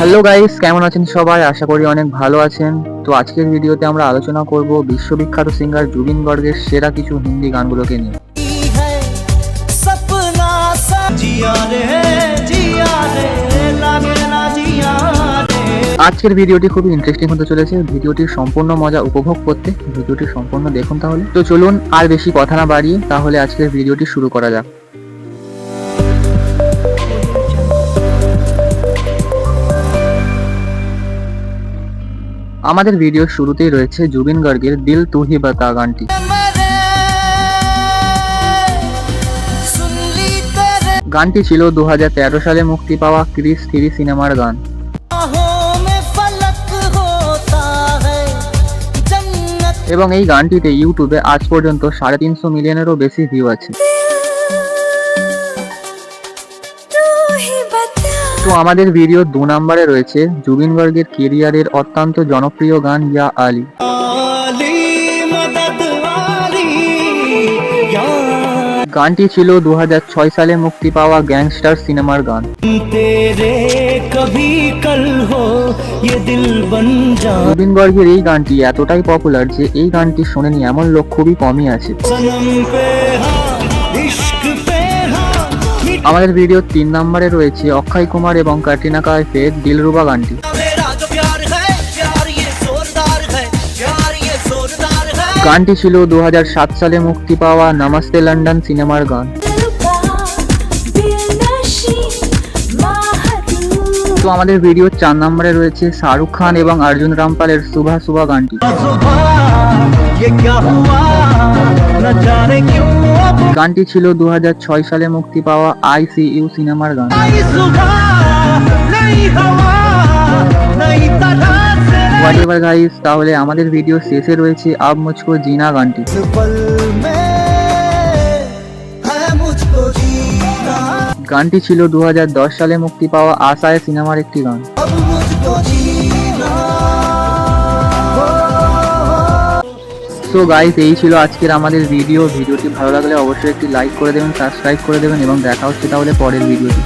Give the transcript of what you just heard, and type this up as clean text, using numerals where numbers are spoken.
Hello guys, কেমন আছেন সবাই? আশা করি অনেক ভালো আছেন। তো আজকের ভিডিওতে আমরা আলোচনা করব বিশ্ববিখ্যাত সিঙ্গার জুবিন গর্গের সেরা কিছু হিন্দি গানগুলোকে নিয়ে। আজকের ভিডিওটি খুবই ইন্টারেস্টিং হতে চলেছে। ভিডিওটির সম্পূর্ণ মজা উপভোগ করতে ভিডিওটি সম্পূর্ণ দেখুন। তাহলে তো চলুন আর বেশি কথা না বাড়িয়ে তাহলে আজকের ভিডিওটি শুরু করা যাক। আমাদের ভিডিওর শুরুতেই রয়েছে জুবিন গার্গের দিল তু হি বাতা গানটি। গানটি ছিল 2013 সালে মুক্তি পাওয়া ক্রিস 3 সিনেমার গান এবং এই গানটিতে ইউটিউবে আজ পর্যন্ত 350 মিলিয়নেরও বেশি ভিউ আছে। তো আমাদের ভিডিও 2 নম্বরে রয়েছে জুবিন গার্গের কেরিয়ারের অত্যন্ত জনপ্রিয় গান ইয়া আলী। গানটি ছিল 2006 সালে মুক্তি পাওয়া গ্যাংস্টার সিনেমার গান। জুবিন গার্গের এই গানটি এতটাই পপুলার যে এই গানটি শোনেনি এমন লোক খুবই কমই আছে। আমাদের ভিডিও 3 নম্বরে রয়েছে অক্ষয় কুমার এবং ক্যাটরিনা কাইফের দিলরুবা গানটি। গানটি ছিল 2007 সালে মুক্তি পাওয়া নমস্তে লন্ডন সিনেমার গান। তো আমাদের ভিডিও 4 নম্বরে রয়েছে শাহরুখ খান এবং অর্জুন রামপালের সুভা সুভা গানটি। গানটি ছিল 2006 সালে মুক্তি পাওয়া ICU সিনেমার গান। হোয়াটএভার গাইস, তাহলে আমাদের ভিডিও শেষে রয়েছে আব মুঝকো জিনা গানটি। গানটি ছিল 2010 সালে মুক্তি পাওয়া আশায় সিনেমার একটি গান। তো গাইস, এই ছিল আজকের আমাদের ভিডিওটি ভালো লাগলে অবশ্যই একটি লাইক করে দেবেন, সাবস্ক্রাইব করে দেবেন এবং দেখা হচ্ছে তাহলে পরের ভিডিওটি।